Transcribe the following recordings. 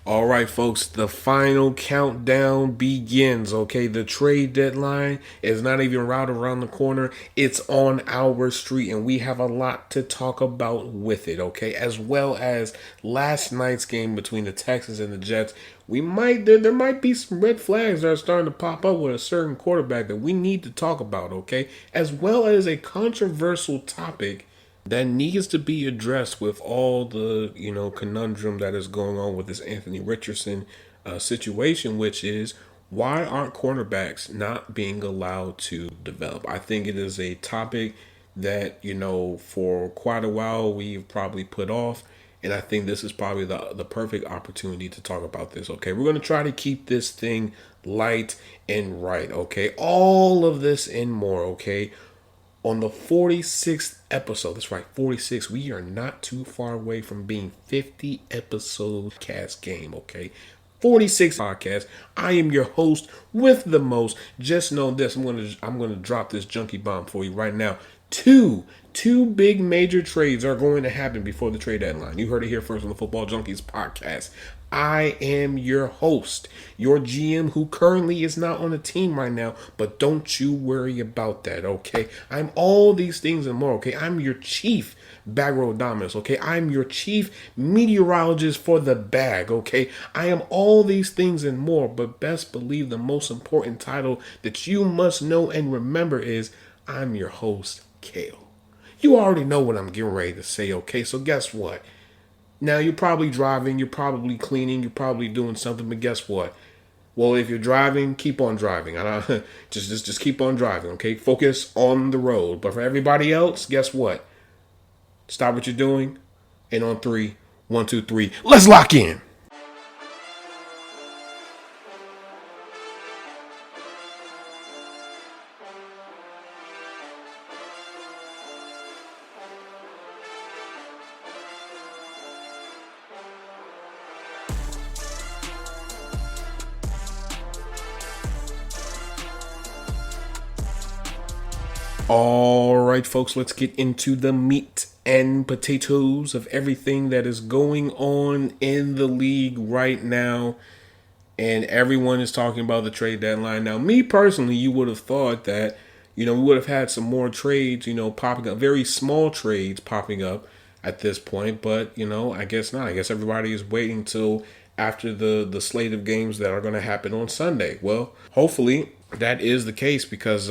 All right, folks, the final countdown begins, okay? The trade deadline is not even right around the corner. It's on our street, and we have a lot to talk about with it, okay? As well as last night's game between the Texans and the Jets. There might be some red flags that are starting to pop up with a certain quarterback that we need to talk about, okay? As well as a controversial topic that needs to be addressed with all the conundrum that is going on with this Anthony Richardson situation, which is why aren't cornerbacks not being allowed to develop? I think it is a topic that for quite a while we've probably put off, and I think this is probably the perfect opportunity to talk about this. Okay, we're going to try to keep this thing light and right. Okay, all of this and more. Okay, on the 46th episode, that's right, 46, we are not too far away from being 50 episode cast game, okay? 46 podcast. I am your host with the most. Just know this, I'm gonna drop this junkie bomb for you right now. Two big major trades are going to happen before the trade deadline. You heard it here first on the Football Junkies podcast. I am your host, your GM who currently is not on the team right now, but don't you worry about that, okay? I'm all these things and more, okay? I'm your chief bag roll dominance, okay? I'm your chief meteorologist for the bag, okay? I am all these things and more, but best believe the most important title that you must know and remember is I'm your host, Kale. You already know what I'm getting ready to say, okay? So guess what? Now, you're probably driving, you're probably cleaning, you're probably doing something, but guess what? Well, if you're driving, keep on driving. Just keep on driving, okay? Focus on the road. But for everybody else, guess what? Stop what you're doing, and on 3, 1, 2, 3, let's lock in. All right, folks, let's get into the meat and potatoes of everything that is going on in the league right now. And everyone is talking about the trade deadline. Now, me personally, you would have thought that, we would have had some more trades, popping up, very small trades popping up at this point. But, I guess not. I guess everybody is waiting till after the slate of games that are going to happen on Sunday. Well, hopefully that is the case because,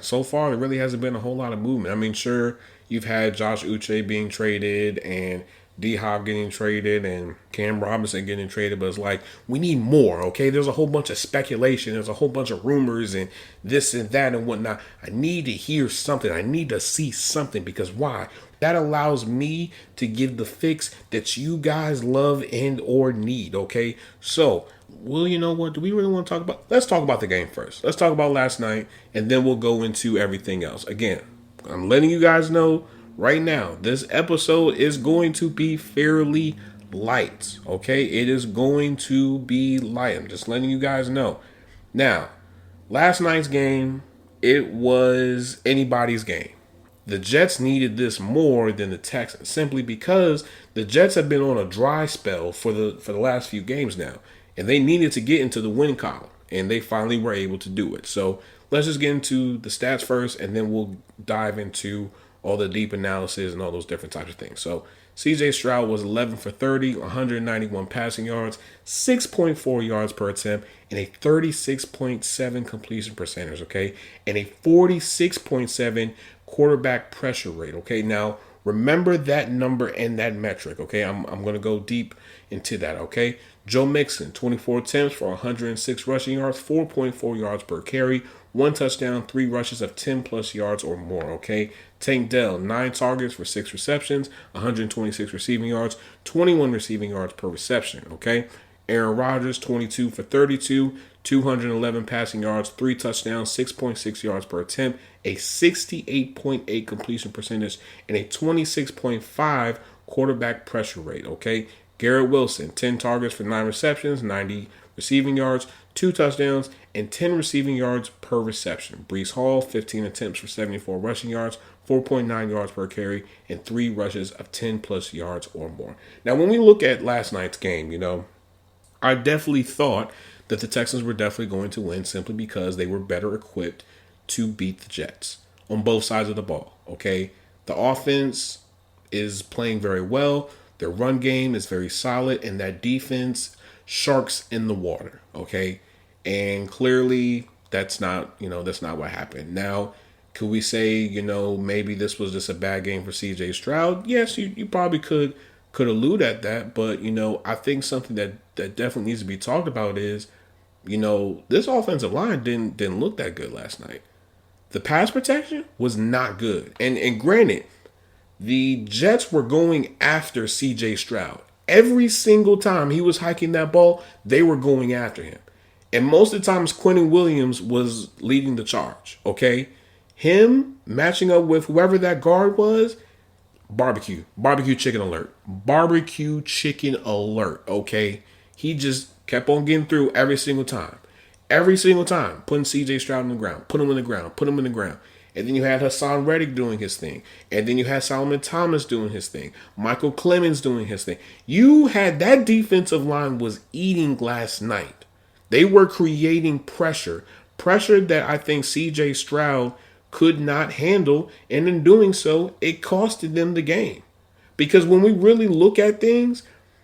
so far there really hasn't been a whole lot of movement. I mean, sure, you've had Josh Uche being traded and D-Hop getting traded and Cam Robinson getting traded, but it's like, we need more, okay? There's a whole bunch of speculation. There's a whole bunch of rumors and this and that and whatnot. I need to hear something. I need to see something because why? That allows me to give the fix that you guys love and or need, okay? So, well, you know what? Do we really want to talk about? Let's talk about the game first. Let's talk about last night, and then we'll go into everything else. Again, I'm letting you guys know right now, this episode is going to be fairly light, okay? It is going to be light. I'm just letting you guys know. Now, last night's game, it was anybody's game. The Jets needed this more than the Texans, simply because the Jets have been on a dry spell for the last few games now, and they needed to get into the win column, and they finally were able to do it. So let's just get into the stats first, and then we'll dive into all the deep analysis and all those different types of things. So CJ Stroud was 11 for 30, 191 passing yards, 6.4 yards per attempt, and a 36.7 completion percentage, okay? And a 46.7 quarterback pressure rate, okay? Now, remember that number and that metric, okay? I'm going to go deep into that, okay? Joe Mixon, 24 attempts for 106 rushing yards, 4.4 yards per carry, 1 touchdown, 3 rushes of 10 plus yards or more, okay? Tank Dell, 9 targets for 6 receptions, 126 receiving yards, 21 receiving yards per reception, okay? Aaron Rodgers, 22 for 32, 211 passing yards, 3 touchdowns, 6.6 yards per attempt, a 68.8 completion percentage, and a 26.5 quarterback pressure rate, okay? Garrett Wilson, 10 targets for 9 receptions, 90 receiving yards, 2 touchdowns, and 10 receiving yards per reception. Breece Hall, 15 attempts for 74 rushing yards, 4.9 yards per carry, and 3 rushes of 10 plus yards or more. Now, when we look at last night's game, I definitely thought that the Texans were definitely going to win simply because they were better equipped to beat the Jets on both sides of the ball. Okay, the offense is playing very well. Their run game is very solid, and that defense sharks in the water. Okay, and clearly that's not what happened. Now, could we say maybe this was just a bad game for C.J. Stroud? Yes, you probably could allude at that, but I think something that definitely needs to be talked about is this offensive line didn't look that good last night. The pass protection was not good, and granted, the Jets were going after C.J. Stroud. Every single time he was hiking that ball, they were going after him. And most of the times, Quentin Williams was leading the charge, okay? Him matching up with whoever that guard was, barbecue chicken alert. Barbecue chicken alert, okay? He just kept on getting through every single time. Every single time, putting C.J. Stroud on the ground, put him in the ground. And then you had Hassan Reddick doing his thing. And then you had Solomon Thomas doing his thing. Michael Clemens doing his thing. You had that defensive line was eating last night. They were creating pressure. Pressure that I think C.J. Stroud could not handle. And in doing so, it costed them the game. Because when we really look at things,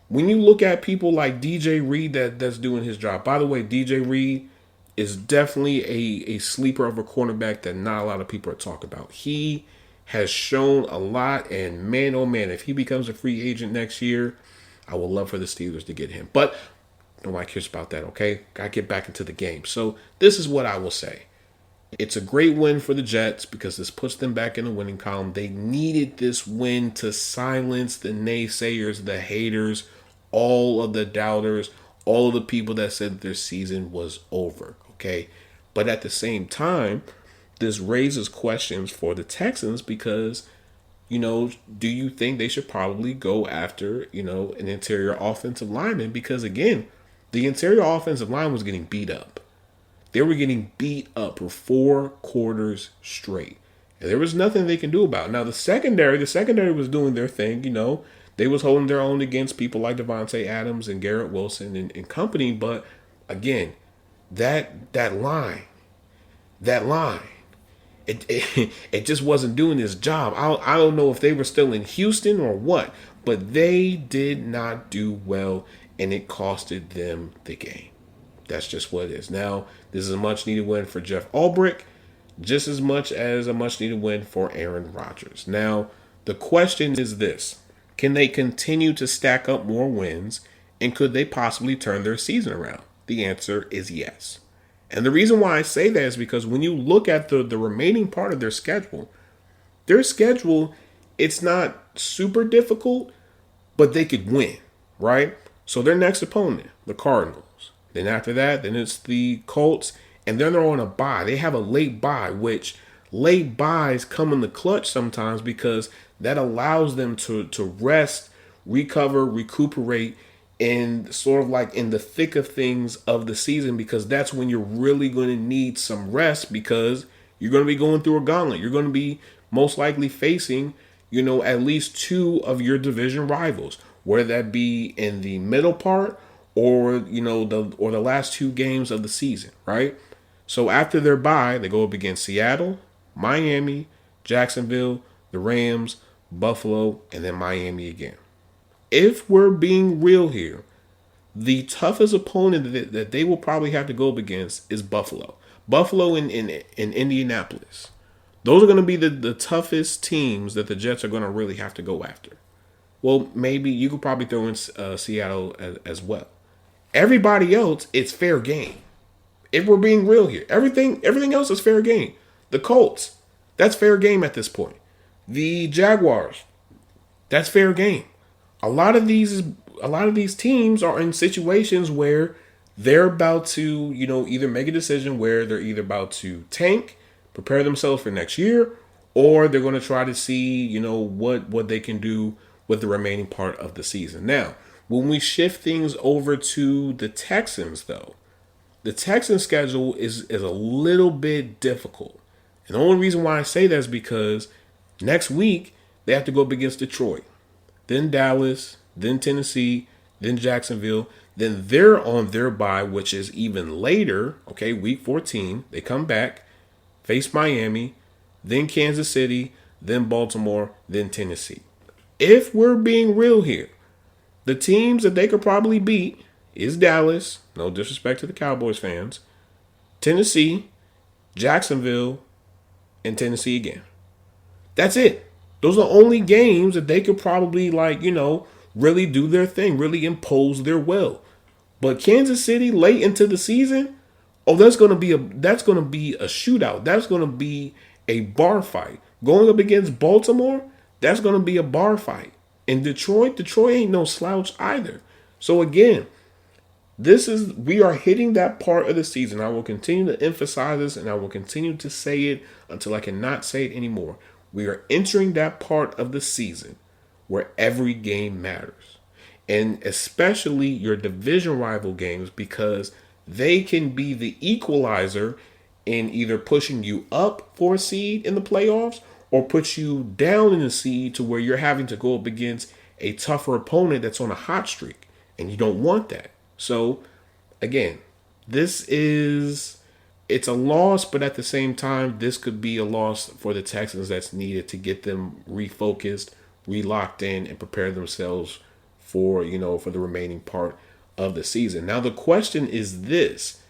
when you look at people like DJ Reed that's doing his job. By the way, DJ Reed is definitely a sleeper of a cornerback that not a lot of people are talking about. He has shown a lot, and man, oh man, if he becomes a free agent next year, I would love for the Steelers to get him. But nobody cares about that, okay? Gotta get back into the game. So this is what I will say. It's a great win for the Jets because this puts them back in the winning column. They needed this win to silence the naysayers, the haters, all of the doubters, all of the people that said their season was over, okay? But at the same time, this raises questions for the Texans because, do you think they should probably go after, an interior offensive lineman? Because, again, the interior offensive line was getting beat up. They were getting beat up for 4 quarters straight. And there was nothing they can do about it. Now, the secondary was doing their thing, They was holding their own against people like Devontae Adams and Garrett Wilson and company. But, again, that line, it just wasn't doing its job. I don't know if they were still in Houston or what, but they did not do well, and it costed them the game. That's just what it is. Now, this is a much-needed win for Jeff Ulbrich, just as much as a much-needed win for Aaron Rodgers. Now, the question is this. Can they continue to stack up more wins, and could they possibly turn their season around? The answer is yes. And the reason why I say that is because when you look at the remaining part of their schedule, it's not super difficult, but they could win, right? So their next opponent, the Cardinals. Then after that, then it's the Colts, and then they're on a bye. They have a late bye, which late buys come in the clutch sometimes because that allows them to rest, recover, recuperate, and sort of like in the thick of things of the season, because that's when you're really going to need some rest because you're going to be going through a gauntlet. You're going to be most likely facing, at least 2 of your division rivals, whether that be in the middle part or, the last 2 games of the season, right? So after their bye, they go up against Seattle, Miami, Jacksonville, the Rams, Buffalo, and then Miami again. If we're being real here, the toughest opponent that they will probably have to go up against is Buffalo. Buffalo in Indianapolis. Those are going to be the toughest teams that the Jets are going to really have to go after. Well, maybe you could probably throw in Seattle as well. Everybody else, it's fair game. If we're being real here, everything else is fair game. The Colts, that's fair game at this point. The Jaguars, that's fair game. A lot of these teams are in situations where they're about to, either make a decision where they're either about to tank, prepare themselves for next year, or they're going to try to see, what they can do with the remaining part of the season. Now, when we shift things over to the Texans, though, the Texans schedule is a little bit difficult. And the only reason why I say that is because Next week, they have to go up against Detroit, then Dallas, then Tennessee, then Jacksonville. Then they're on their bye, which is even later. Okay, week 14. They come back, face Miami, then Kansas City, then Baltimore, then Tennessee. If we're being real here, the teams that they could probably beat is Dallas, no disrespect to the Cowboys fans, Tennessee, Jacksonville, and Tennessee again. That's it. Those are the only games that they could probably, really do their thing, really impose their will. But Kansas City late into the season, that's gonna be a shootout. That's gonna be a bar fight. Going up against Baltimore, that's gonna be a bar fight. And Detroit ain't no slouch either. So again, we are hitting that part of the season. I will continue to emphasize this and I will continue to say it until I cannot say it anymore. We are entering that part of the season where every game matters. And especially your division rival games, because they can be the equalizer in either pushing you up for a seed in the playoffs or put you down in the seed to where you're having to go up against a tougher opponent that's on a hot streak. And you don't want that. So, again, it's a loss, but at the same time, this could be a loss for the Texans that's needed to get them refocused, re-locked in, and prepare themselves for the remaining part of the season. Now, the question is this.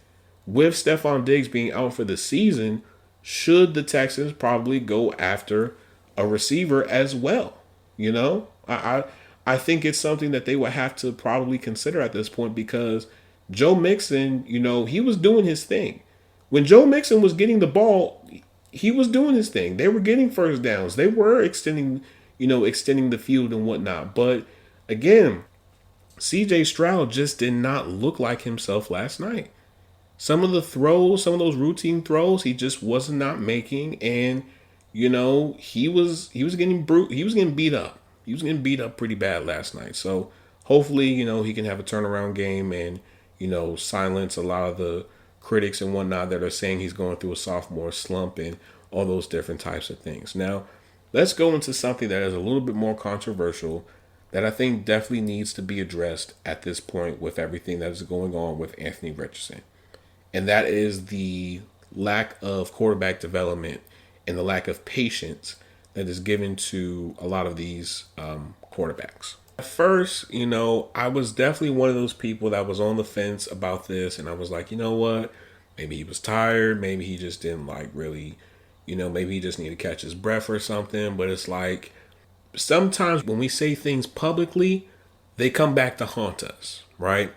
With Stephon Diggs being out for the season, should the Texans probably go after a receiver as well? I think it's something that they would have to probably consider at this point, because Joe Mixon, he was doing his thing. When Joe Mixon was getting the ball, he was doing his thing. They were getting first downs. They were extending the field and whatnot. But again, CJ Stroud just did not look like himself last night. Some of the throws, some of those routine throws, he just was not making. And, he was getting beat up. He was getting beat up pretty bad last night. So hopefully, he can have a turnaround game and, silence a lot of the critics and whatnot that are saying he's going through a sophomore slump and all those different types of things. Now, let's go into something that is a little bit more controversial that I think definitely needs to be addressed at this point with everything that is going on with Anthony Richardson. And that is the lack of quarterback development and the lack of patience that is given to a lot of these quarterbacks. At first, I was definitely one of those people that was on the fence about this. And I was like, you know what? Maybe he was tired. Maybe he just didn't really, maybe he just needed to catch his breath or something. But it's like sometimes when we say things publicly, they come back to haunt us, right?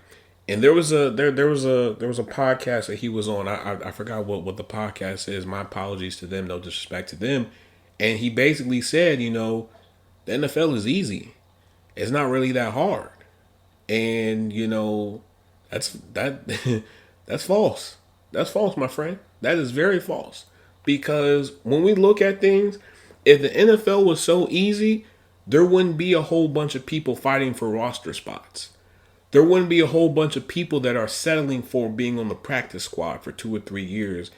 And there was a podcast that he was on. I forgot what the podcast is. My apologies to them. No disrespect to them. And he basically said, the NFL is easy. It's not really that hard. And, that's false. That's false, my friend. That is very false. Because when we look at things, if the NFL was so easy, there wouldn't be a whole bunch of people fighting for roster spots. There wouldn't be a whole bunch of people that are settling for being on the practice squad for 2 or 3 years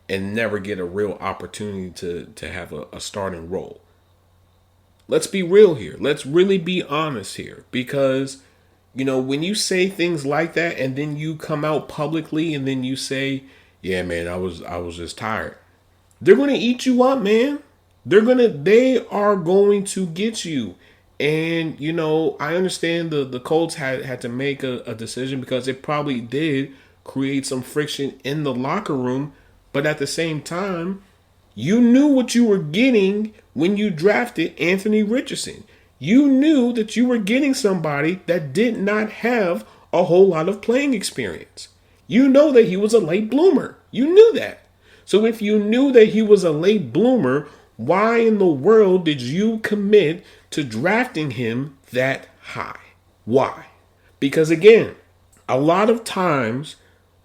and never get a real opportunity to have a starting role. Let's be real here. Let's really be honest here. Because, when you say things like that and then you come out publicly and then you say, yeah, man, I was just tired. They're going to eat you up, man. They are going to get you. And, I understand the Colts had to make a decision because it probably did create some friction in the locker room. But at the same time, you knew what you were getting when you drafted Anthony Richardson. You knew that you were getting somebody that did not have a whole lot of playing experience. You know that he was a late bloomer. You knew that. So if you knew that he was a late bloomer, why in the world did you commit to drafting him that high? Why? Because again, a lot of times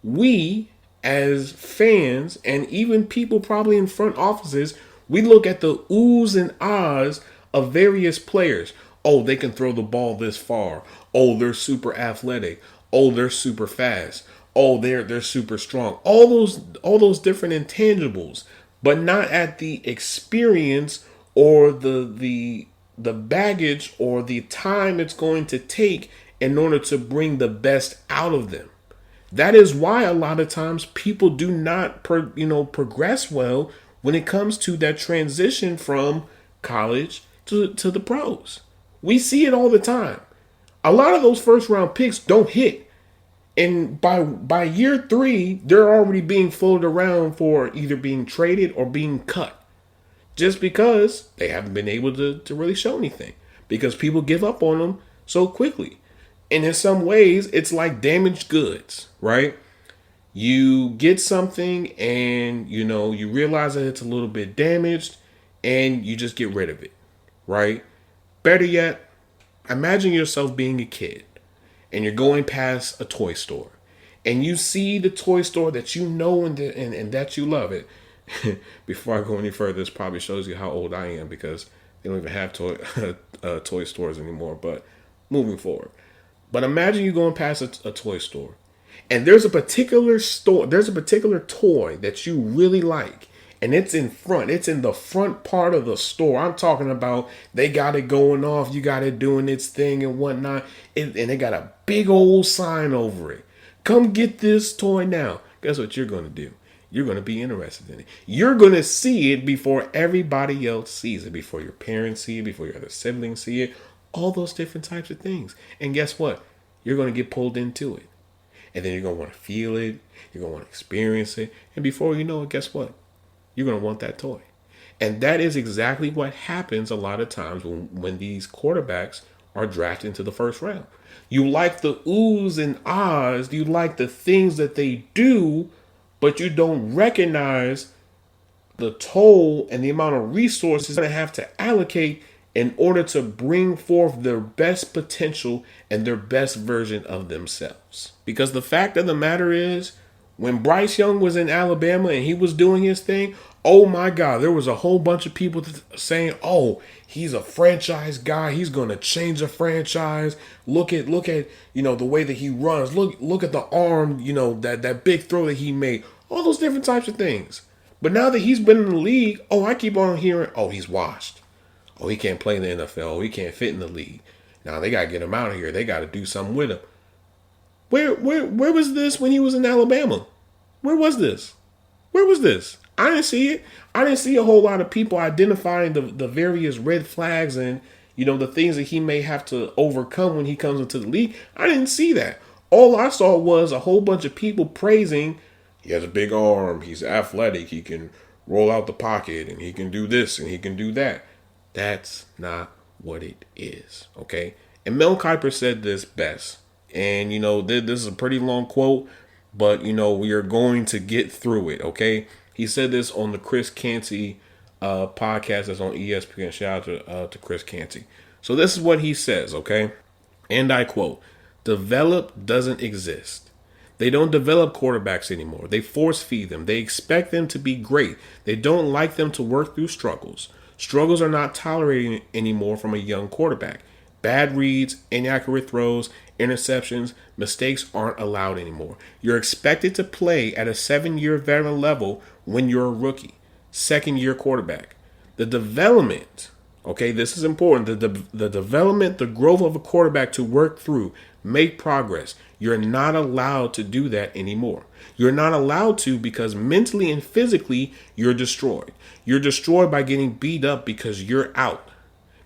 we as fans and even people probably in front offices, we look at the oohs and ahs of various players. Oh, they can throw the ball this far. Oh, they're super athletic. Oh, they're super fast. Oh, they're super strong. All those different intangibles, but not at the experience or the baggage or the time it's going to take in order to bring the best out of them. That is why a lot of times people do not progress well when it comes to that transition from college to the pros. We see it all the time. A lot of those first round picks don't hit. And by year 3, they're already being floated around for either being traded or being cut. Just because they haven't been able to really show anything. Because people give up on them so quickly. And in some ways, it's like damaged goods, right? You get something and, you realize that it's a little bit damaged and you just get rid of it, right? Better yet, imagine yourself being a kid and you're going past a toy store and you see the toy store that you know and that you love it. Before I go any further, this probably shows you how old I am because they don't even have toy stores anymore. But moving forward. But imagine you going past a toy store and there's a particular toy that you really like. And it's in the front part of the store. I'm talking about they got it going off. You got it doing its thing and whatnot. And they got a big old sign over it. Come get this toy now. Guess what you're going to do? You're going to be interested in it. You're going to see it before everybody else sees it. Before your parents see it. Before your other siblings see it. All those different types of things. And guess what? You're going to get pulled into it. And then you're going to want to feel it. You're going to want to experience it. And before you know it, guess what? You're going to want that toy. And that is exactly what happens a lot of times when these quarterbacks are drafted into the first round. You like the oohs and ahs. You like the things that they do, but you don't recognize the toll and the amount of resources they have to allocate in order to bring forth their best potential and their best version of themselves. Because the fact of the matter is, when Bryce Young was in Alabama and he was doing his thing, oh my God, there was a whole bunch of people saying, oh, he's a franchise guy. He's going to change the franchise. Look at, the way that he runs. Look at the arm, that big throw that he made. All those different types of things. But now that he's been in the league, I keep on hearing, he's washed. Oh, he can't play in the NFL. Oh, he can't fit in the league. Now they got to get him out of here. They got to do something with him. Where was this when he was in Alabama? Where was this? Where was this? I didn't see it. I didn't see a whole lot of people identifying the various red flags and, the things that he may have to overcome when he comes into the league. I didn't see that. All I saw was a whole bunch of people praising, he has a big arm, he's athletic, he can roll out the pocket, and he can do this and he can do that. That's not what it is, okay? And Mel Kiper said this best. And, this is a pretty long quote, but, we are going to get through it, okay? He said this on the Chris Canty podcast that's on ESPN. Shout out to Chris Canty. So this is what he says, okay? And I quote, "Develop doesn't exist. They don't develop quarterbacks anymore. They force feed them. They expect them to be great. They don't like them to work through struggles. Struggles are not tolerated anymore from a young quarterback. Bad reads, inaccurate throws, interceptions, mistakes aren't allowed anymore. You're expected to play at a 7-year veteran level when you're a rookie, second-year quarterback. The development, okay, this is important, the development, the growth of a quarterback to work through, make progress. You're not allowed to do that anymore. You're not allowed to because mentally and physically, you're destroyed. You're destroyed by getting beat up because you're out.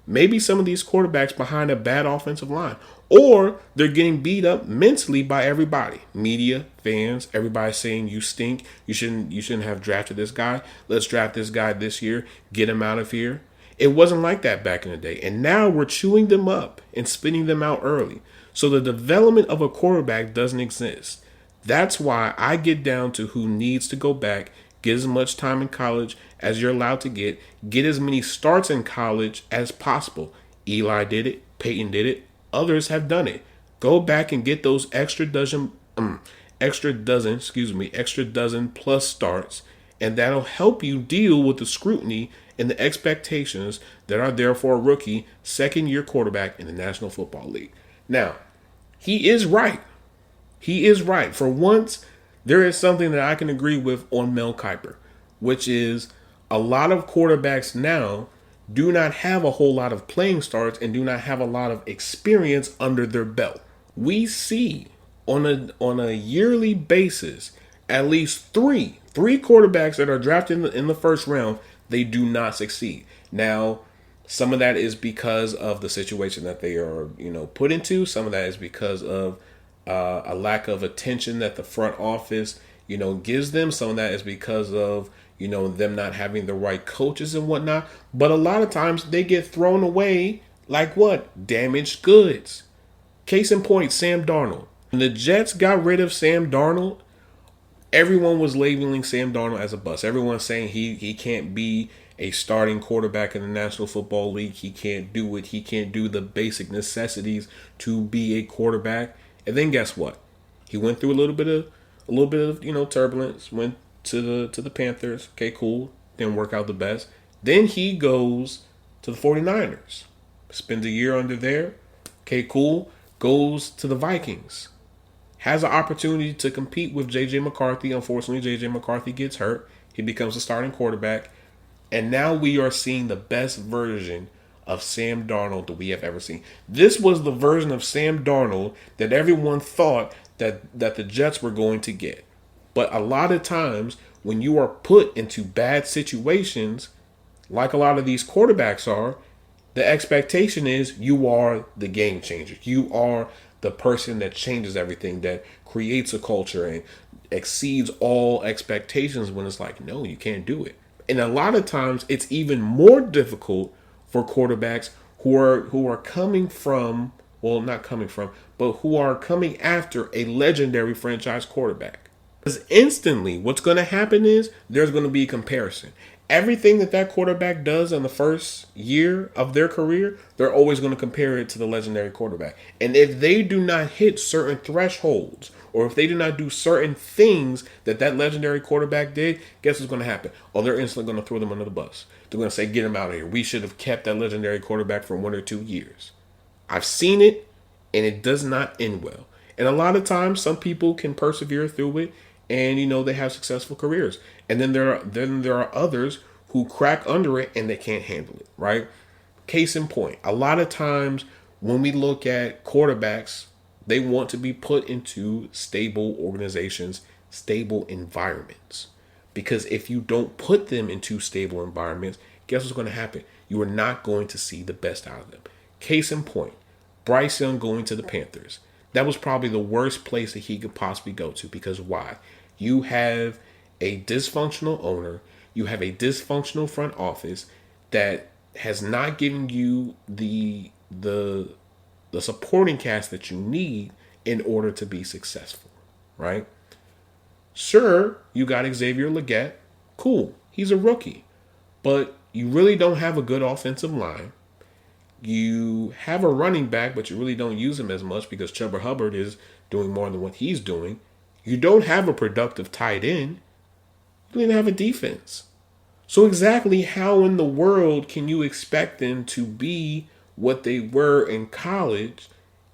Maybe some of these quarterbacks behind a bad offensive line, or they're getting beat up mentally by everybody, media, fans, everybody saying you stink. You shouldn't have drafted this guy. Let's draft this guy this year. Get him out of here. It wasn't like that back in the day. And now we're chewing them up and spitting them out early. So the development of a quarterback doesn't exist. That's why I get down to who needs to go back, get as much time in college as you're allowed to get as many starts in college as possible. Eli did it. Peyton did it. Others have done it. Go back and get those extra dozen plus starts, and that'll help you deal with the scrutiny and the expectations that are there for a rookie second-year quarterback in the National Football League. Now, he is right. He is right. For once, there is something that I can agree with on Mel Kiper, which is a lot of quarterbacks now do not have a whole lot of playing starts and do not have a lot of experience under their belt. We see on a yearly basis at least three quarterbacks that are drafted in the first round, they do not succeed. Now, some of that is because of the situation that they are, put into. Some of that is because of a lack of attention that the front office, gives them. Some of that is because of, them not having the right coaches and whatnot. But a lot of times they get thrown away like what? Damaged goods. Case in point, Sam Darnold. When the Jets got rid of Sam Darnold, everyone was labeling Sam Darnold as a bust. Everyone's saying he can't be a starting quarterback in the National Football League. He can't do it. He can't do the basic necessities to be a quarterback. And then guess what? He went through a little bit of turbulence. Went to the Panthers. Okay, cool. Didn't work out the best. Then he goes to the 49ers. Spends a year under there. Okay, cool. Goes to the Vikings. Has an opportunity to compete with J.J. McCarthy. Unfortunately, J.J. McCarthy gets hurt. He becomes a starting quarterback. And now we are seeing the best version of Sam Darnold that we have ever seen. This was the version of Sam Darnold that everyone thought that the Jets were going to get. But a lot of times when you are put into bad situations, like a lot of these quarterbacks are, the expectation is you are the game changer. You are the person that changes everything, that creates a culture and exceeds all expectations, when it's like, no, you can't do it. And a lot of times it's even more difficult for quarterbacks who are coming from, well, not coming from, but who are coming after a legendary franchise quarterback. Because instantly what's going to happen is there's going to be a comparison. Everything that quarterback does in the first year of their career, they're always going to compare it to the legendary quarterback. And if they do not hit certain thresholds, or if they do not do certain things that legendary quarterback did, guess what's going to happen? Oh, they're instantly going to throw them under the bus. They're going to say, get him out of here. We should have kept that legendary quarterback for 1 or 2 years. I've seen it, and it does not end well. And a lot of times, some people can persevere through it, and they have successful careers. And then there are others who crack under it and they can't handle it, right? Case in point, a lot of times when we look at quarterbacks, they want to be put into stable organizations, stable environments. Because if you don't put them into stable environments, guess what's going to happen? You are not going to see the best out of them. Case in point, Bryce Young going to the Panthers. That was probably the worst place that he could possibly go to. Because why? You have a dysfunctional owner. You have a dysfunctional front office that has not given you the supporting cast that you need in order to be successful, right? Sure, you got Xavier Legette. Cool. He's a rookie. But you really don't have a good offensive line. You have a running back, but you really don't use him as much because Chuba Hubbard is doing more than what he's doing. You don't have a productive tight end. You don't even have a defense. So exactly how in the world can you expect them to be what they were in college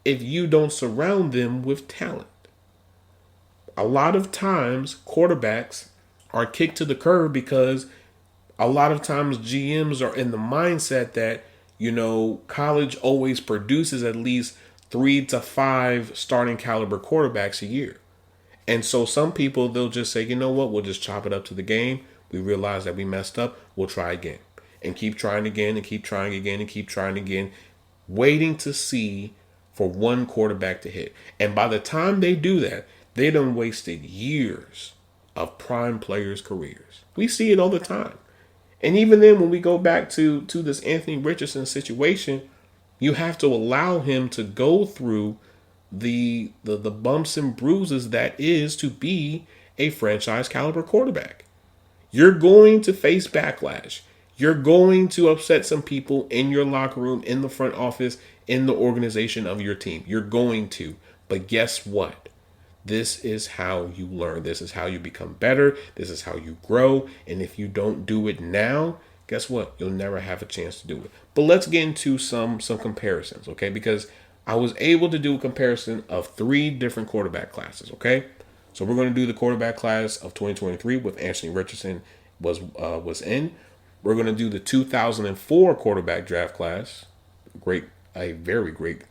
if you don't surround them with talent? A lot of times, quarterbacks are kicked to the curb because a lot of times GMs are in the mindset that, college always produces at least 3 to 5 starting caliber quarterbacks a year. And so some people, they'll just say, you know what, we'll just chop it up to the game. We realize that we messed up. We'll try again. And keep trying again and keep trying again and keep trying again, waiting to see for one quarterback to hit. And by the time they do that, they done wasted years of prime players' careers. We see it all the time. And even then, when we go back to this Anthony Richardson situation, you have to allow him to go through the bumps and bruises that is to be a franchise caliber quarterback. You're going to face backlash. You're going to upset some people in your locker room, in the front office, in the organization of your team. You're going to. But guess what? This is how you learn. This is how you become better. This is how you grow. And if you don't do it now, guess what? You'll never have a chance to do it. But let's get into some comparisons, okay? Because I was able to do a comparison of 3 different quarterback classes, okay? So we're going to do the quarterback class of 2023 with Anthony Richardson was in. We're going to do the 2004 quarterback draft class. A very great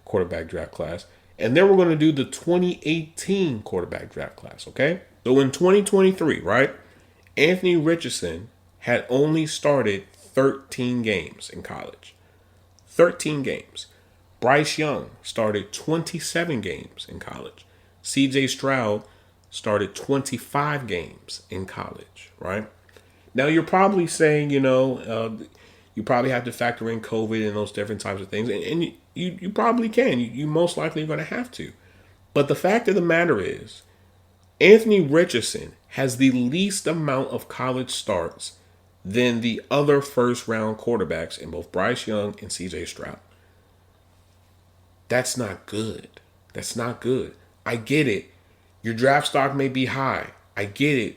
quarterback draft class. And then we're going to do the 2018 quarterback draft class, okay? So in 2023, right, Anthony Richardson had only started 13 games in college. 13 games. Bryce Young started 27 games in college. CJ Stroud started 25 games in college, right? Now you're probably saying, you probably have to factor in COVID and those different types of things, and you probably can. You most likely are going to have to. But the fact of the matter is, Anthony Richardson has the least amount of college starts than the other first round quarterbacks in both Bryce Young and CJ Stroud. That's not good. That's not good. I get it. Your draft stock may be high. I get it.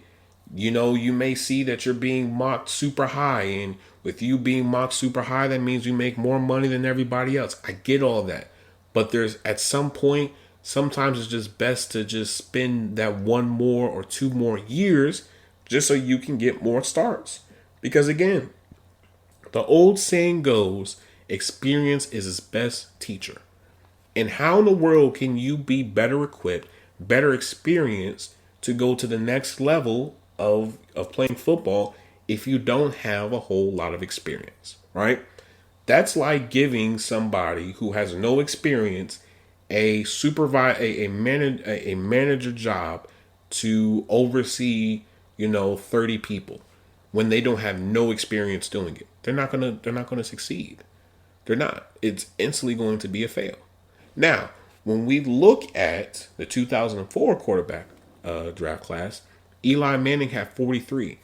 You may see that you're being mocked super high, and with you being mocked super high, that means you make more money than everybody else. I get all that. But there's at some point, sometimes it's just best to just spend that 1 more or 2 more years just so you can get more starts. Because again, the old saying goes, experience is his best teacher. And how in the world can you be better equipped, better experienced to go to the next level of playing football if you don't have a whole lot of experience, right? That's like giving somebody who has no experience a manager job to oversee, 30 people when they don't have no experience doing it. They're not gonna succeed. They're not. It's instantly going to be a fail. Now, when we look at the 2004 quarterback draft class, Eli Manning had 43.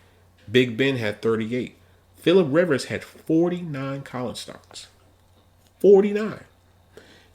Big Ben had 38. Phillip Rivers had 49 college starts. 49.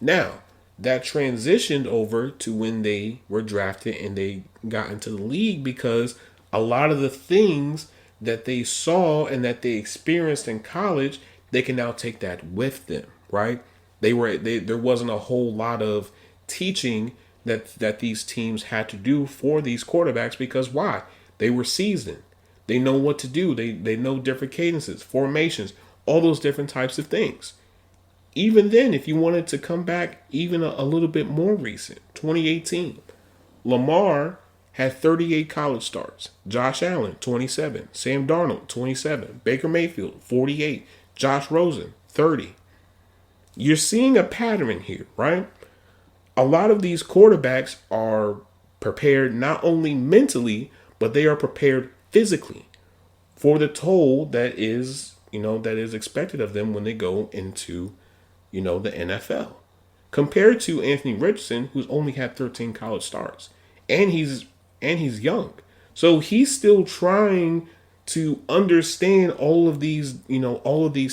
Now, that transitioned over to when they were drafted and they got into the league because a lot of the things that they saw and that they experienced in college, they can now take that with them, right? There wasn't a whole lot of teaching that these teams had to do for these quarterbacks because why? They were seasoned. They know what to do. They know different cadences, formations, all those different types of things. Even then, if you wanted to come back even a little bit more recent, 2018, Lamar had 38 college starts. Josh Allen, 27. Sam Darnold, 27. Baker Mayfield, 48. Josh Rosen, 30. You're seeing a pattern here, right? A lot of these quarterbacks are prepared not only mentally, but they are prepared physically for the toll that is expected of them when they go into, the NFL. Compared to Anthony Richardson, who's only had 13 college starts, and he's young, so he's still trying to understand all of these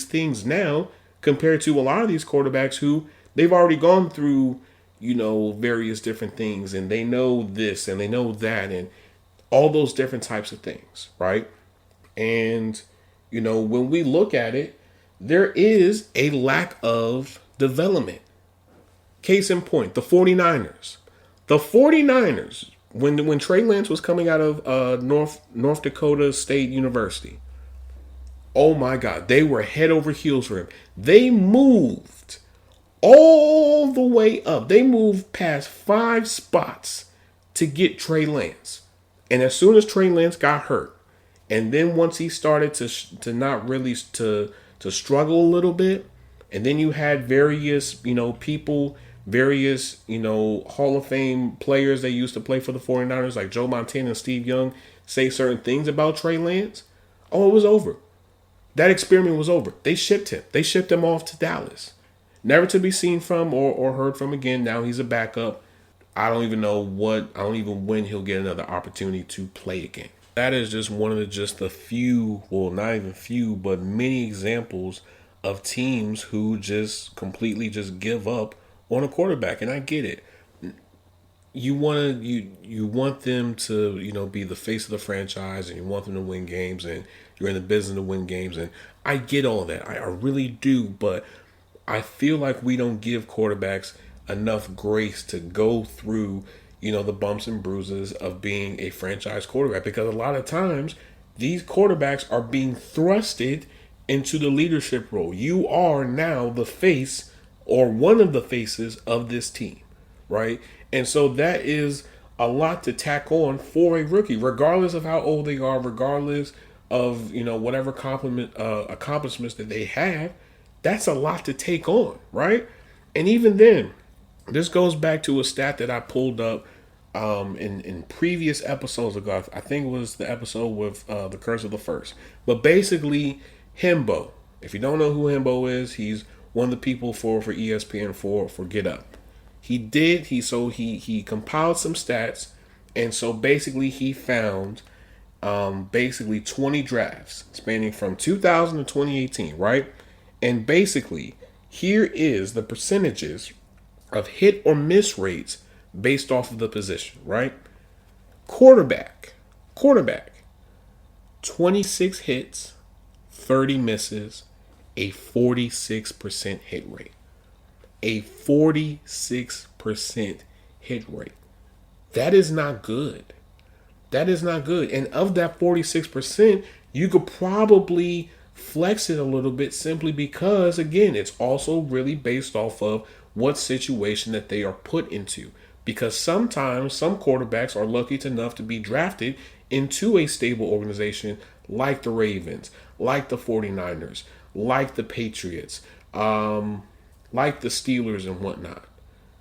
things now. Compared to a lot of these quarterbacks who they've already gone through, various different things, and they know this and they know that, and all those different types of things, right? And when we look at it, there is a lack of development. Case in point, the 49ers. The 49ers, when Trey Lance was coming out of North Dakota State University, oh my God, they were head over heels for him. They moved all the way up. They moved past 5 spots to get Trey Lance. And as soon as Trey Lance got hurt, and then once he started to not really to struggle a little bit, and then you had various people, various Hall of Fame players that used to play for the 49ers like Joe Montana and Steve Young say certain things about Trey Lance. Oh, it was over. That experiment was over. They shipped him. They shipped him off to Dallas. Never to be seen from or heard from again. Now he's a backup. I don't even know when he'll get another opportunity to play again. That is just one of the few, well, not even few, but many examples of teams who just completely just give up on a quarterback. And I get it. You want them to be the face of the franchise, and you want them to win games, and you're in the business to win games, and I get all that. I really do, but I feel like we don't give quarterbacks enough grace to go through the bumps and bruises of being a franchise quarterback, because a lot of times These quarterbacks are being thrusted into the leadership role. You are now the face or one of the faces of this team, right? And so that is a lot to tack on for a rookie, regardless of how old they are, regardless of whatever accomplishments that they have. That's a lot to take on, right? And even then, this goes back to a stat that I pulled up in previous episodes ago. I think it was the episode with the Curse of the First. But basically, Himbo. If you don't know who Himbo is, he's one of the people for ESPN for Get Up. He compiled some stats, and so basically he found basically 20 drafts spanning from 2000 to 2018, right? And basically, here is the percentages of hit or miss rates based off of the position, right? Quarterback, 26 hits, 30 misses, a 46% hit rate. A 46% hit rate. That is not good. That is not good. And of that 46%, you could probably flex it a little bit simply because, again, it's also really based off of what situation that they are put into. Because sometimes some quarterbacks are lucky enough to be drafted into a stable organization like the Ravens, like the 49ers, like the Patriots, like the Steelers and whatnot.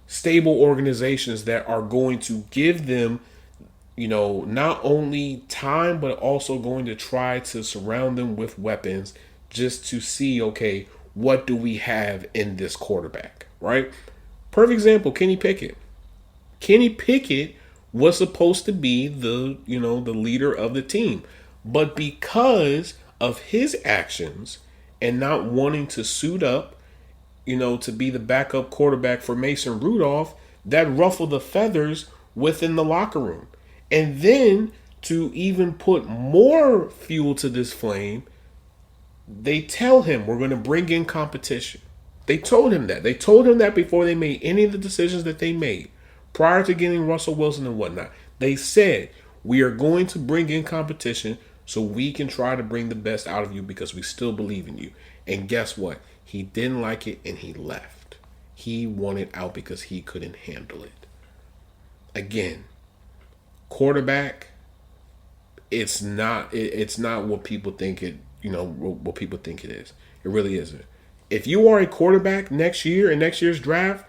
Stable organizations that are going to give them, not only time, but also going to try to surround them with weapons just to see, okay, what do we have in this quarterback, right? Perfect example, Kenny Pickett. Kenny Pickett was supposed to be the leader of the team. But because of his actions and not wanting to suit up, to be the backup quarterback for Mason Rudolph, that ruffled the feathers within the locker room. And then to even put more fuel to this flame, they tell him we're going to bring in competition. They told him that. They told him that before they made any of the decisions that they made. Prior to getting Russell Wilson and whatnot, they said, we are going to bring in competition so we can try to bring the best out of you because we still believe in you. And guess what? He didn't like it and he left. He wanted out because he couldn't handle it. Again, quarterback, it's not what people think it, what people think it is. It really isn't. If you are a quarterback next year in next year's draft,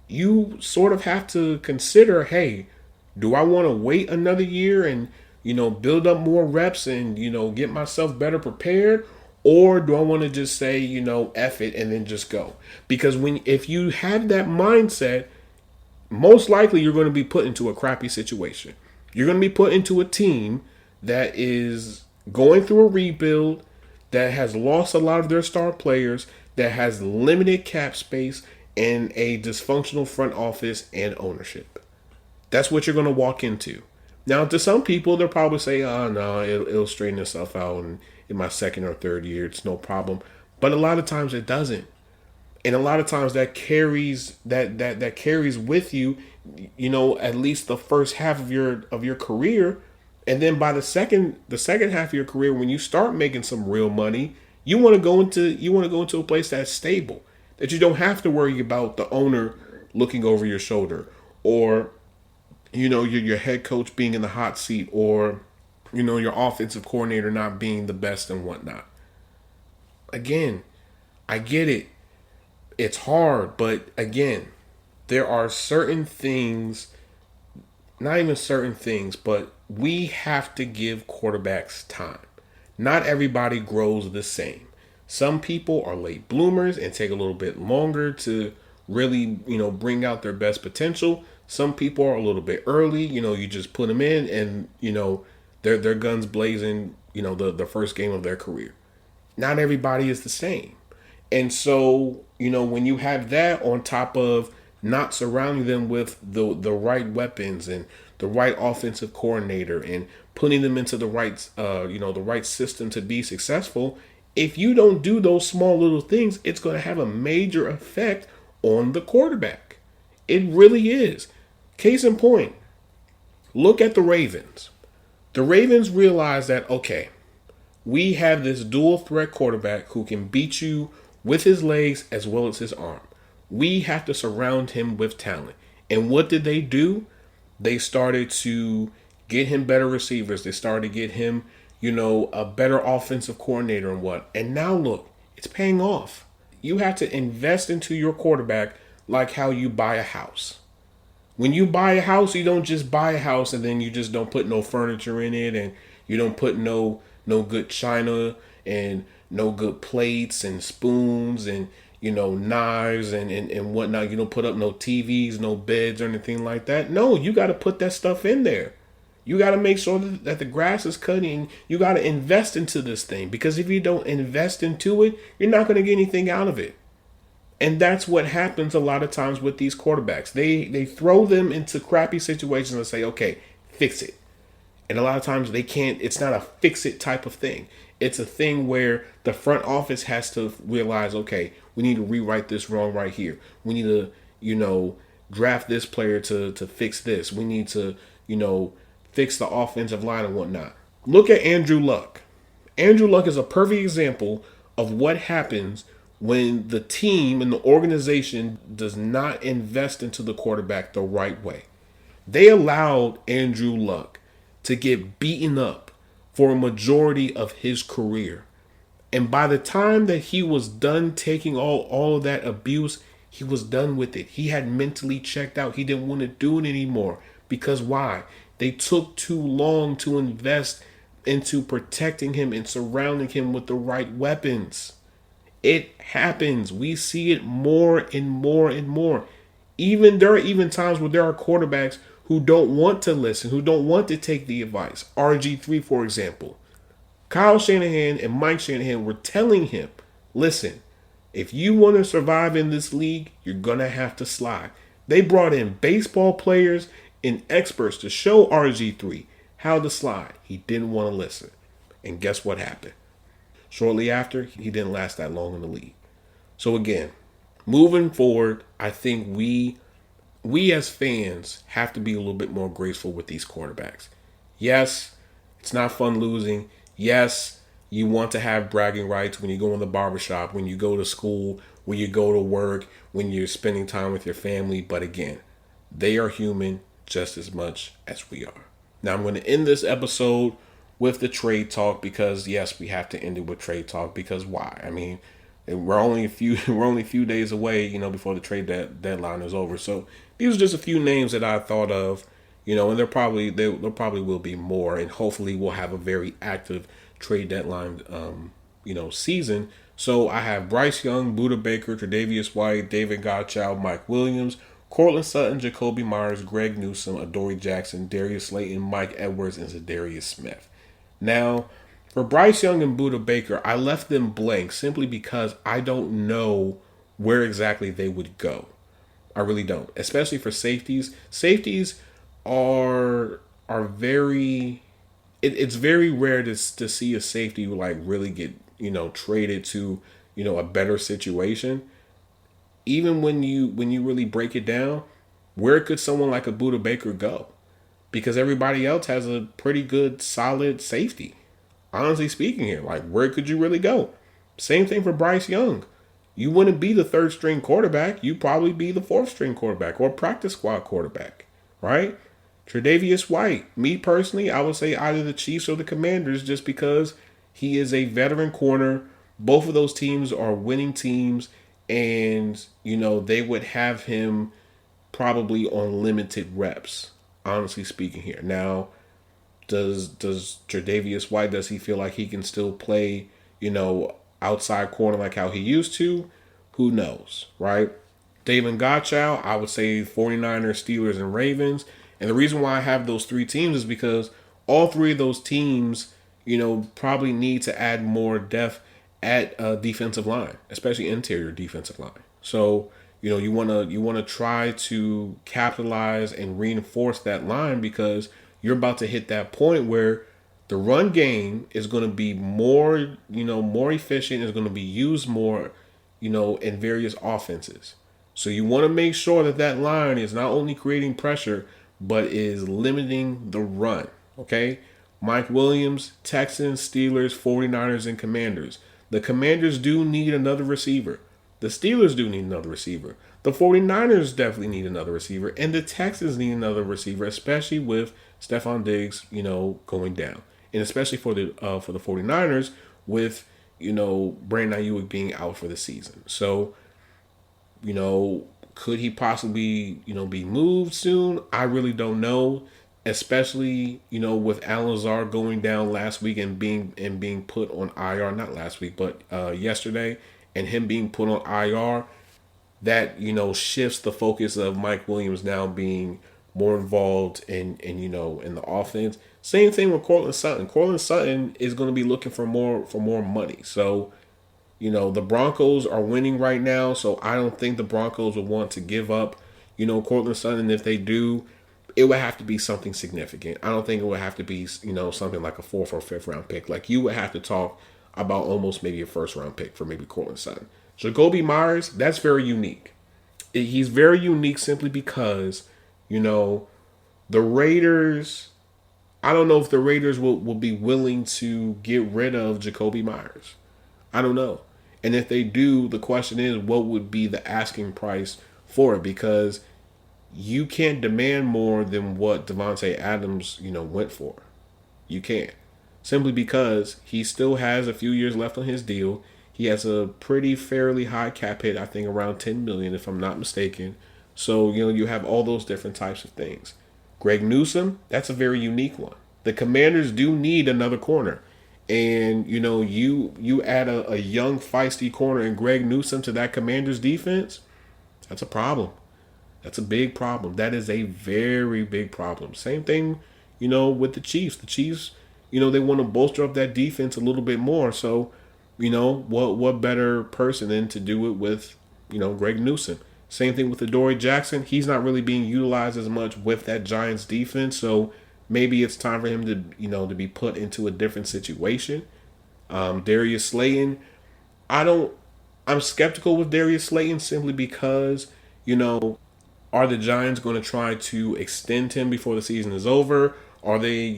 you sort of have to consider, hey, do I want to wait another year and, build up more reps and, get myself better prepared? Or do I want to just say, F it and then just go? Because if you have that mindset, most likely you're going to be put into a crappy situation. You're going to be put into a team that is going through a rebuild, that has lost a lot of their star players, that has limited cap space, and a dysfunctional front office and ownership. That's what you're going to walk into. Now, to some people, they'll probably say, oh, no, it'll straighten itself out in my second or third year. It's no problem. But a lot of times it doesn't. And a lot of times that carries that carries with you, at least the first half of your career. And then by the second half of your career, when you start making some real money, you want to go into a place that's stable, that you don't have to worry about the owner looking over your shoulder, or your head coach being in the hot seat, or your offensive coordinator not being the best and whatnot. Again, I get it. It's hard, but again, there are certain things, not even certain things, but we have to give quarterbacks time. Not everybody grows the same. Some people are late bloomers and take a little bit longer to really, bring out their best potential. Some people are a little bit early. You just put them in and, they're guns blazing, the first game of their career. Not everybody is the same. And so, when you have that on top of not surrounding them with the right weapons and the right offensive coordinator and putting them into the right, the right system to be successful, if you don't do those small little things, it's going to have a major effect on the quarterback. It really is. Case in point, look at the Ravens. The Ravens realize that, okay, We have this dual threat quarterback who can beat you with his legs as well as his arm. We have to surround him with talent. And what did they do? They started to get him better receivers. They started to get him, a better offensive coordinator and what. And now look, it's paying off. You have to invest into your quarterback like how you buy a house. When you buy a house, you don't just buy a house and then you just don't put no furniture in it, and you don't put no good china and no good plates and spoons and knives and whatnot. You don't put up no TVs, no beds or anything like that. No, you got to put that stuff in there. You got to make sure that the grass is cutting. You got to invest into this thing, because if you don't invest into it, you're not going to get anything out of it. And that's what happens a lot of times with these quarterbacks. They throw them into crappy situations and say, okay, fix it. And a lot of times they can't. It's not a fix it type of thing. It's a thing where the front office has to realize, okay, we need to rewrite this wrong right here. We need to, draft this player to fix this. We need to, fix the offensive line and whatnot. Look at Andrew Luck. Andrew Luck is a perfect example of what happens when the team and the organization does not invest into the quarterback the right way. They allowed Andrew Luck to get beaten up for a majority of his career. And by the time that he was done taking all of that abuse, he was done with it. He had mentally checked out. He didn't want to do it anymore. Because why? They took too long to invest into protecting him and surrounding him with the right weapons. It happens. We see it more and more and more. There are even times where there are quarterbacks who don't want to listen, who don't want to take the advice. RG3, for example. Kyle Shanahan and Mike Shanahan were telling him, listen, if you want to survive in this league, you're going to have to slide. They brought in baseball players and experts to show RG3 how to slide. He didn't want to listen. And guess what happened? Shortly after, he didn't last that long in the league. So again, moving forward, I think we as fans have to be a little bit more graceful with these quarterbacks. Yes, it's not fun losing. Yes, you want to have bragging rights when you go in the barbershop, when you go to school, when you go to work, when you're spending time with your family. But again, they are human just as much as we are. Now I'm going to end this episode with the trade talk, because yes, we have to end it with trade talk, because why? I mean, we're only a few days away, before the trade deadline is over. So these are just a few names that I thought of, and there probably will be more, and hopefully we'll have a very active trade deadline, season. So I have Bryce Young, Buda Baker, Tre'Davious White, David Godchild, Mike Williams, Cortland Sutton, Jacoby Myers, Greg Newsome, Adoree Jackson, Darius Slayton, Mike Edwards, and Zadarius Smith. Now, for Bryce Young and Buda Baker, I left them blank simply because I don't know where exactly they would go. I really don't, especially for safeties. Safeties are very. It's very rare to see a safety like really get traded to a better situation. Even when you really break it down, where could someone like a Buda Baker go? Because everybody else has a pretty good, solid safety. Honestly speaking here, like, where could you really go? Same thing for Bryce Young. You wouldn't be the third string quarterback. You'd probably be the fourth string quarterback or practice squad quarterback, right? Tre'Davious White, me personally, I would say either the Chiefs or the Commanders, just because he is a veteran corner. Both of those teams are winning teams, and, they would have him probably on limited reps, honestly speaking here. Now, does Tre'Davious White, does he feel like he can still play, outside corner like how he used to? Who knows, right? David Godchild, I would say 49ers, Steelers, and Ravens. And the reason why I have those three teams is because all three of those teams, probably need to add more depth at defensive line, especially interior defensive line. So, you want to try to capitalize and reinforce that line, because you're about to hit that point where the run game is going to be more, more efficient, is going to be used more, in various offenses. So you want to make sure that line is not only creating pressure, but is limiting the run. Okay. Mike Williams, Texans, Steelers, 49ers, and Commanders. The Commanders do need another receiver. The Steelers do need another receiver. The 49ers definitely need another receiver. And the Texans need another receiver, especially with Stephon Diggs, going down. And especially for the 49ers with, Brandon Ayuk being out for the season. So, could he possibly, be moved soon? I really don't know. Especially, with Alan Lazard going down last week and being put on IR, not last week, but yesterday, and him being put on IR, that, shifts the focus of Mike Williams now being more involved in the offense. Same thing with Courtland Sutton. Courtland Sutton is going to be looking for more money. So, the Broncos are winning right now, so I don't think the Broncos will want to give up, Courtland Sutton. If they do, it would have to be something significant. I don't think it would have to be, something like a 4th or 5th round pick. Like, you would have to talk about almost maybe a 1st round pick for maybe Courtland Sutton. Jacoby Myers, that's very unique. He's very unique simply because, the Raiders, I don't know if the Raiders will be willing to get rid of Jacoby Myers. I don't know. And if they do, the question is, what would be the asking price for it? Because you can't demand more than what Devontae Adams, went for. You can't. Simply because he still has a few years left on his deal. He has a pretty fairly high cap hit, I think around $10 million, if I'm not mistaken. So, you have all those different types of things. Greg Newsome, that's a very unique one. The Commanders do need another corner. And, you add a young, feisty corner in Greg Newsome to that Commanders defense, that's a problem. That's a big problem. That is a very big problem. Same thing, with the Chiefs. The Chiefs, they want to bolster up that defense a little bit more. So, what better person than to do it with, Greg Newsome. Same thing with Adoree Jackson. He's not really being utilized as much with that Giants defense. So maybe it's time for him to, to be put into a different situation. Darius Slayton, I'm skeptical with Darius Slayton simply because, are the Giants going to try to extend him before the season is over? Are they,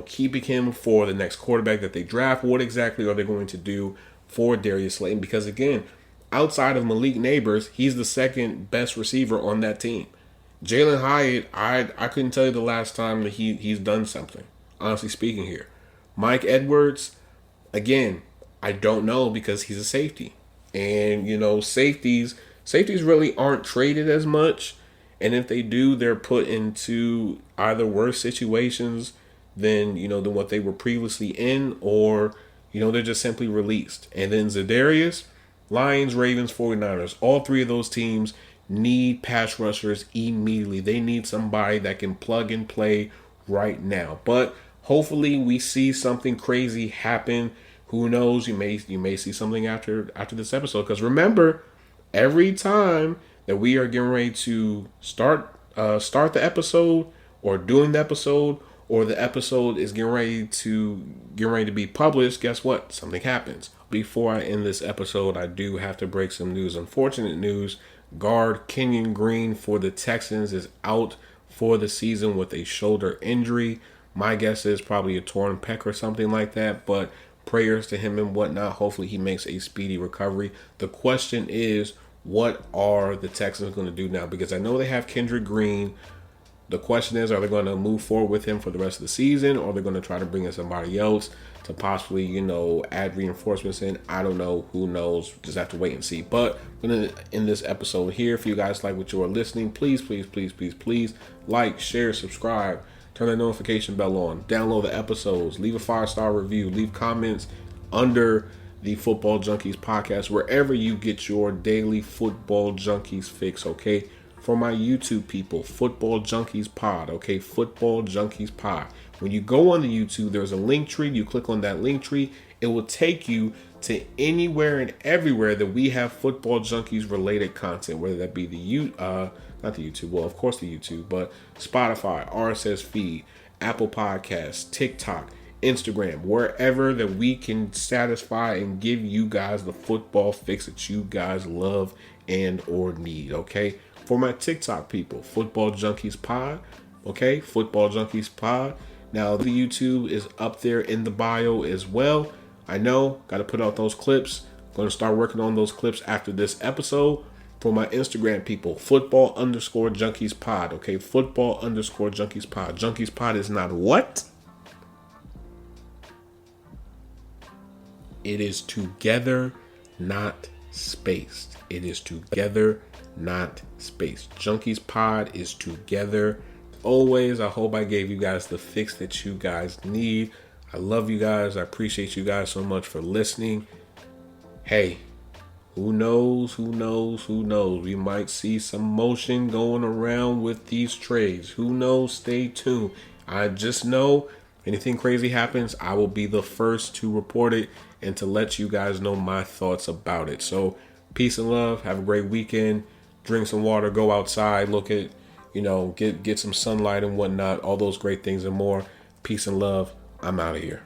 keeping him for the next quarterback that they draft? What exactly are they going to do for Darius Slayton? Because again, outside of Malik Neighbors, he's the second best receiver on that team. Jalen Hyatt, I couldn't tell you the last time that he's done something, honestly speaking here. Mike Edwards, again, I don't know because he's a safety. And, safeties really aren't traded as much. And if they do, they're put into either worse situations than what they were previously in, or, they're just simply released. And then Za'Darius, Lions, Ravens, 49ers, all three of those teams need pass rushers immediately. They need somebody that can plug and play right now. But hopefully we see something crazy happen. Who knows? You may see something after this episode. Because remember, every time that we are getting ready to start the episode, or doing the episode, or the episode is getting ready to be published, guess what? Something happens. Before I end this episode, I do have to break some news. Unfortunate news. Guard Kenyon Green for the Texans is out for the season with a shoulder injury. My guess is probably a torn pec or something like that, but prayers to him and whatnot. Hopefully he makes a speedy recovery. The question is, what are the Texans going to do now? Because I know they have Kendrick Green. The question is, are they going to move forward with him for the rest of the season, or are they going to try to bring in somebody else to possibly, add reinforcements in? I don't know. Who knows? Just have to wait and see. But I'm going to end this episode here. If you guys like what you are listening, please like, share, subscribe, turn that notification bell on, download the episodes, leave a 5-star review, leave comments under the Football Junkies podcast, wherever you get your daily Football Junkies fix, okay? For my YouTube people, Football Junkies Pod, okay? Football Junkies Pod. When you go on the YouTube, there's a link tree. You click on that link tree. It will take you to anywhere and everywhere that we have Football Junkies related content, whether that be not the YouTube, well, of course the YouTube, but Spotify, RSS feed, Apple Podcasts, TikTok, Instagram, wherever that we can satisfy and give you guys the football fix that you guys love and or need, okay? For my TikTok people, Football Junkies Pod, okay? Football Junkies Pod. Now, the YouTube is up there in the bio as well. I know, got to put out those clips. Going to start working on those clips after this episode. For my Instagram people, football_junkies pod. Okay, football_junkies pod. Junkies pod is not what? It is together, not spaced. It is together, not spaced. Junkies pod is together. Always, I hope I gave you guys the fix that you guys need. I love you guys. I appreciate you guys so much for listening. Hey, who knows? We might see some motion going around with these trades. Who knows? Stay tuned. I just know anything crazy happens, I will be the first to report it and to let you guys know my thoughts about it. So peace and love. Have a great weekend. Drink some water. Go outside. Look at, get some sunlight and whatnot. All those great things and more. Peace and love. I'm out of here.